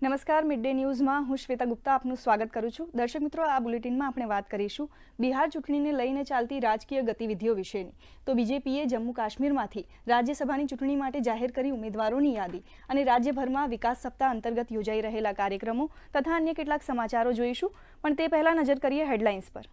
નમસ્કાર, mid day ન્યૂઝમાં હું શ્વેતા ગુપ્તા આપનું સ્વાગત કરું છું। દર્શક મિત્રો, આ બુલેટિનમાં આપણે વાત કરીશું બિહાર ચૂંટણીને લઈને ચાલતી રાજકીય ગતિવિધિઓ વિશેની। તો બીજેપીએ જમ્મુ કાશ્મીરમાંથી રાજ્યસભાની ચૂંટણી માટે જાહેર કરી ઉમેદવારોની યાદી અને રાજ્યભરમાં વિકાસ સપ્તાહ અંતર્ગત યોજાઈ રહેલા કાર્યક્રમો તથા અન્ય કેટલાક સમાચારો જોઈશું, પણ તે પહેલા નજર કરીએ હેડલાઇન્સ પર।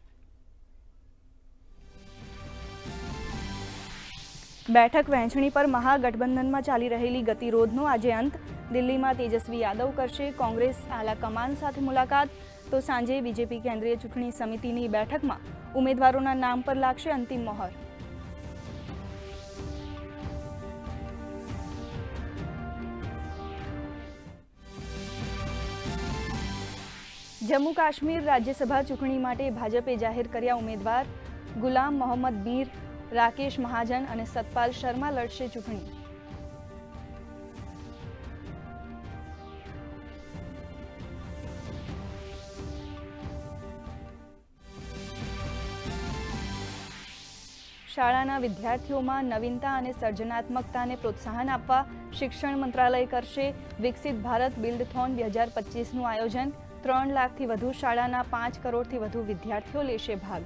બેઠક વહેંચણી પર મહાગઠબંધનમાં ચાલી રહેલી ગતિરોધનો આજે અંત। દિલ્હીમાં તેજસ્વી યાદવ કરશે કોંગ્રેસ આલા કમાન સાથે મુલાકાત, તો સાંજે બીજેપી કેન્દ્રીય ચૂંટણી સમિતિની બેઠકમાં ઉમેદવારોના નામ પર લાગશે અંતિમ મહોર। જમ્મુ કાશ્મીર રાજ્યસભા ચૂંટણી માટે ભાજપે જાહેર કર્યા ઉમેદવાર। ગુલામ મોહમ્મદ મીર, રાકેશ મહાજન અને સતપાલ શર્મા લડશે ચૂંટણી। શાળાના વિદ્યાર્થીઓમાં નવીનતા અને સર્જનાત્મકતાને પ્રોત્સાહન આપવા શિક્ષણ મંત્રાલય કરશે વિકસિત ભારત બિલ્ડથોન 2025નું આયોજન। 3 લાખથી વધુ શાળાના 5 કરોડથી વધુ વિદ્યાર્થીઓ લેશે ભાગ।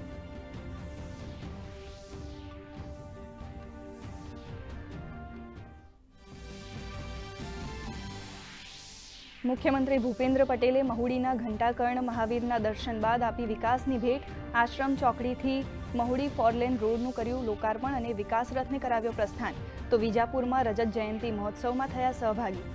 મુખ્યમંત્રી ભૂપેન્દ્ર પટેલે મહુડીના ઘંટાકર્ણ મહાવીરના દર્શન બાદ આપી વિકાસની ભેટ। આશ્રમ ચોકડીથી મહુડી ફોરલેન રોડનું કર્યું લોકાર્પણ અને વિકાસ રથને કરાવ્યો પ્રસ્થાન, તો વિજાપુરમાં રજત જયંતિ મહોત્સવમાં થયા સહભાગી।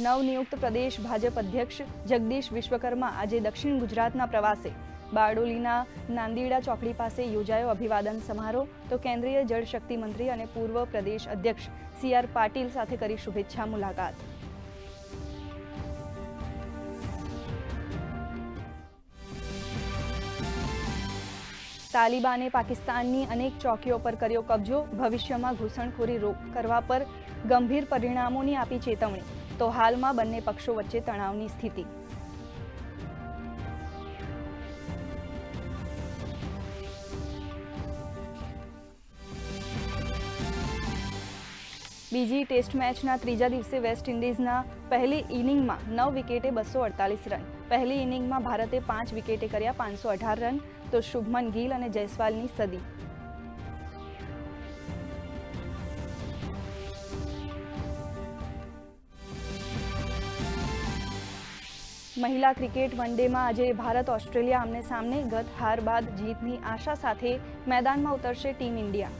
નવનિયુક્ત પ્રદેશ ભાજપ અધ્યક્ષ જગદીશ વિશ્વકર્મા આજે દક્ષિણ ગુજરાતના પ્રવાસે। બારડોલીના નાંદીડા ચોકડી પાસે યોજાયો અભિવાદન સમારોહ, તો કેન્દ્રીય જળશક્તિ મંત્રી અને પૂર્વ પ્રદેશ અધ્યક્ષ CR પાટીલ સાથે કરી શુભેચ્છા મુલાકાત। તાલિબાને પાકિસ્તાનની અનેક ચોકીઓ પર કર્યો કબજો, ભવિષ્યમાં ઘૂસણખોરી કરવા પર ગંભીર પરિણામોની આપી ચેતવણી, તો હાલમાં બંને પક્ષો વચ્ચે તણાવની સ્થિતિ। બીજી ટેસ્ટ મેચના ત્રીજા દિવસે વેસ્ટ ઇન્ડિઝના પહેલી ઇનિંગમાં 9 વિકેટે 248 રન। પહેલી ઇનિંગમાં ભારતે 5 વિકેટે કર્યા 518 રન, તો શુભમન ગિલ અને જયસ્વાલની સદી। મહિલા ક્રિકેટ વન ડેમાં આજે ભારત ઓસ્ટ્રેલિયા આમને સામને, ગત હાર બાદ જીતની આશા સાથે મેદાનમાં ઉતરશે ટીમ ઇન્ડિયા।